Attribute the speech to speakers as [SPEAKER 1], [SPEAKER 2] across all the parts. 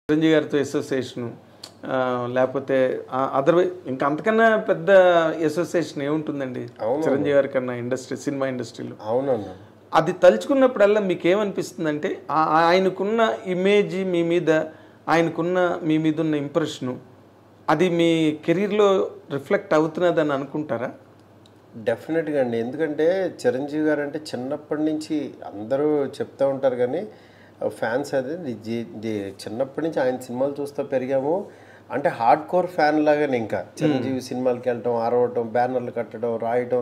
[SPEAKER 1] చిరంజీవి గారితో అసోసియేషను లేకపోతే అదర్వైజ్ ఇంకా అంతకన్నా పెద్ద అసోసియేషన్ ఏముంటుందండి చిరంజీవి గారి కన్నా సినిమా ఇండస్ట్రీలో.
[SPEAKER 2] అవునన్నా.
[SPEAKER 1] అది తలుచుకున్నప్పుడల్లా మీకు ఏమనిపిస్తుందంటే ఆయనకున్న ఇమేజ్ మీ మీద, ఆయనకున్న మీ మీద ఉన్న ఇంప్రెషను అది మీ కెరీర్లో రిఫ్లెక్ట్ అవుతున్నదని అనుకుంటారా?
[SPEAKER 2] డెఫినెట్గా అండి. ఎందుకంటే చిరంజీవి గారు అంటే చిన్నప్పటి నుంచి అందరూ చెప్తూ ఉంటారు, కానీ ఫ్యాన్స్ అది చిన్నప్పటి నుంచి ఆయన సినిమాలు చూస్తూ పెరిగాము. అంటే హార్డ్ కోర్ ఫ్యాన్ లాగానే ఇంకా చిరంజీవి సినిమాలకి వెళ్ళటం, అరవటం, బ్యానర్లు కట్టడం, రాయటం,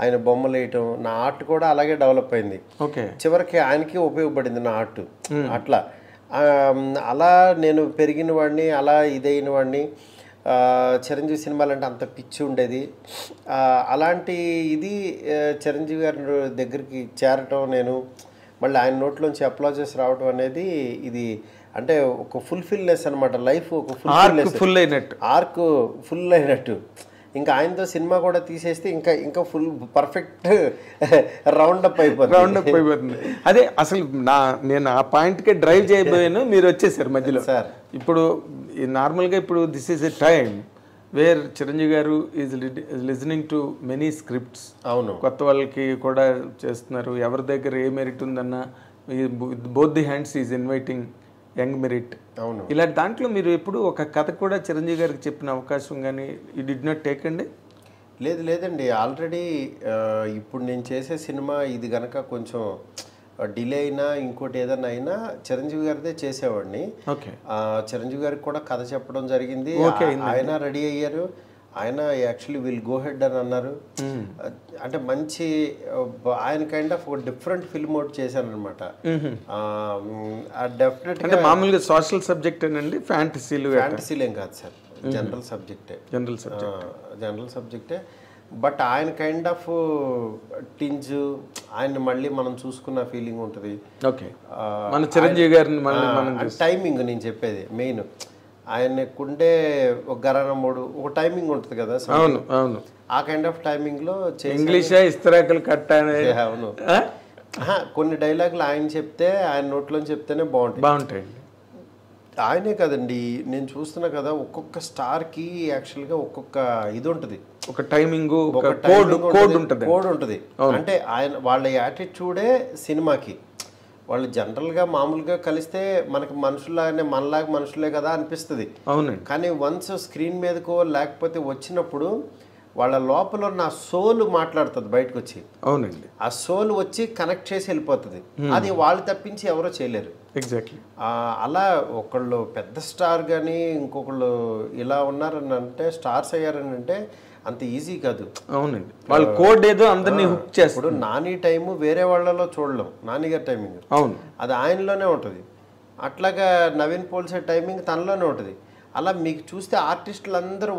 [SPEAKER 2] ఆయన బొమ్మలు వేయటం, నా ఆర్ట్ కూడా అలాగే డెవలప్ అయింది.
[SPEAKER 1] ఓకే,
[SPEAKER 2] చివరికి ఆయనకి ఉపయోగపడింది నా ఆర్ట్. అట్లా అలా నేను పెరిగిన వాడిని, అలా ఇదైన వాడిని. చిరంజీవి సినిమాలు అంటే అంత పిచ్చి ఉండేది. అలాంటి ఇది చిరంజీవి గారి దగ్గరికి చేరటం, నేను మళ్ళీ ఆయన నోట్లోంచి అప్లాజెస్ రావడం అనేది ఇది అంటే ఒక ఫుల్ఫిల్నెస్ అనమాట. లైఫ్ ఒక
[SPEAKER 1] ఫుల్ అయినట్టు,
[SPEAKER 2] ఆర్క్ ఫుల్ అయినట్టు. ఇంకా ఆయనతో సినిమా కూడా తీసేస్తే ఇంకా ఇంకా ఫుల్ పర్ఫెక్ట్ రౌండప్ అయిపోతుంది.
[SPEAKER 1] అదే అసలు నేను ఆ పాయింట్కే డ్రైవ్ చేయబోయాను, మీరు వచ్చేసారు మధ్యలో.
[SPEAKER 2] సార్
[SPEAKER 1] ఇప్పుడు నార్మల్గా ఇప్పుడు this is a time where Chiranjeevi గారు is listening to many scripts.
[SPEAKER 2] అవును,
[SPEAKER 1] కొత్త వాళ్ళకి కూడా చేస్తున్నారు. ఎవరి దగ్గర ఏ మెరిట్ ఉందన్నా both the hands is inviting young merit.
[SPEAKER 2] అవును,
[SPEAKER 1] ఇలాంటి దాంట్లో మీరు ఎప్పుడు ఒక కథ కూడా చిరంజీవి గారికి చెప్పిన అవకాశం కానీ యూ డిడ్ నాట్ టేక్ అండి?
[SPEAKER 2] లేదండి. ఆల్రెడీ ఇప్పుడు నేను చేసే సినిమా ఇది గనక కొంచెం డిలే అయినా ఇంకోటి ఏదైనా అయినా చిరంజీవి గారిదే చేసేవాడిని.
[SPEAKER 1] ఓకే,
[SPEAKER 2] చిరంజీవి గారికి కూడా కథ చెప్పడం జరిగింది. ఆయన రెడీ అయ్యారు. ఆయన యాక్చువల్లీ విల్ గో హెడ్ అని అన్నారు. అంటే మంచి ఆయన కైండ్ ఆఫ్ ఒక డిఫరెంట్ ఫిల్మ్ ఒకటి చేశాను అనమాట.
[SPEAKER 1] డెఫినెట్గా మామూలుగా సోషల్ సబ్జెక్ట్ అండి,
[SPEAKER 2] ఫ్యాంటసీలేం కాదు సార్, జనరల్ సబ్జెక్టే. బట్ ఆయన కైండ్ ఆఫ్ టింజ్ ఆయన మళ్ళీ మనం చూసుకున్న ఫీలింగ్ ఉంటుంది.
[SPEAKER 1] ఓకే, మన చిరంజీవి గారిని
[SPEAKER 2] టైమింగ్ నేను చెప్పేది మెయిన్ ఆయనకుండే ఒక గరాన మూడు ఒక టైమింగ్ ఉంటుంది కదా.
[SPEAKER 1] అవును అవును,
[SPEAKER 2] ఆ కైండ్ ఆఫ్ టైమింగ్ లో
[SPEAKER 1] ఇంగ్లీషా ఇస్తరాకులు కట్ట.
[SPEAKER 2] అవును, కొన్ని డైలాగులు ఆయన చెప్తే, ఆయన నోట్లో చెప్తేనే బాగుంటాయండి. ఆయనే కదండి, నేను చూస్తున్నా కదా, ఒక్కొక్క స్టార్ కి యాక్చువల్ గా ఒక్కొక్క ఇది ఉంటుంది,
[SPEAKER 1] ఒక టైమింగ్,
[SPEAKER 2] కోడ్ ఉంటుంది. అంటే ఆయన వాళ్ళ యాటిట్యూడే సినిమాకి. వాళ్ళు జనరల్గా మామూలుగా కలిస్తే మనకి మనుషులాగానే, మనలాగా మనుషులే కదా అనిపిస్తుంది.
[SPEAKER 1] అవునండి,
[SPEAKER 2] కానీ వన్స్ స్క్రీన్ మీదకో లేకపోతే వచ్చినప్పుడు వాళ్ళ లోపల ఉన్న సోల్ మాట్లాడుతుంది బయటకు వచ్చి.
[SPEAKER 1] అవునండి,
[SPEAKER 2] ఆ సోల్ వచ్చి కనెక్ట్ చేసి వెళ్ళిపోతుంది. అది వాళ్ళు తప్పించి ఎవరో చేయలేరు.
[SPEAKER 1] ఎగ్జాక్ట్లీ.
[SPEAKER 2] అలా ఒకళ్ళు పెద్ద స్టార్ కానీ ఇంకొకళ్ళు ఇలా ఉన్నారని అంటే, స్టార్స్ అయ్యారని అంటే అంత ఈజీ కాదు.
[SPEAKER 1] అవునండి, వాళ్ళు కోడ్ ఏదో అందరినీ హుక్ చేస్తారు.
[SPEAKER 2] ఇప్పుడు నాని టైము వేరే వాళ్ళలో చూడలేం, నాని గారి టైమింగ్
[SPEAKER 1] అవును
[SPEAKER 2] అది ఆయనలోనే ఉంటుంది. అట్లాగా నవీన్ పోల్సే టైమింగ్ తనలోనే ఉంటుంది. అలా మీకు చూస్తే ఆర్టిస్టులు అందరూ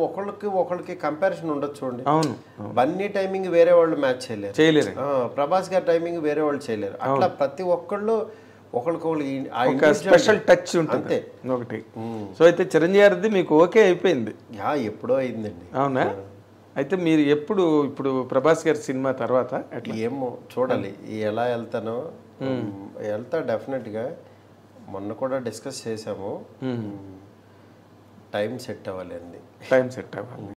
[SPEAKER 2] ఒకళ్ళకి కంపారిజన్ ఉండదు చూడండి.
[SPEAKER 1] అవును,
[SPEAKER 2] బన్నీ టైమింగ్ వేరే వాళ్ళు మ్యాచ్ చేయలేరు. ప్రభాస్ గారి టైమింగ్ వేరే వాళ్ళు చేయలేరు. అట్లా ప్రతి ఒక్కళ్ళు ఒకళ్ళకొకళ్ళు
[SPEAKER 1] స్పెషల్ టచ్ ఉంటుంది ఒకటి. సో అయితే చిరంజీవి గారిది మీకు ఓకే అయిపోయింది?
[SPEAKER 2] ఎప్పుడో అయిందండి.
[SPEAKER 1] అవునా? అయితే మీరు ఇప్పుడు ప్రభాస్ గారి సినిమా తర్వాత
[SPEAKER 2] ఏమో చూడాలి ఎలా వెళ్తానో. వెళ్తా డెఫినెట్గా. మొన్న కూడా డిస్కస్ చేసాము. టైం సెట్ అవ్వాలి.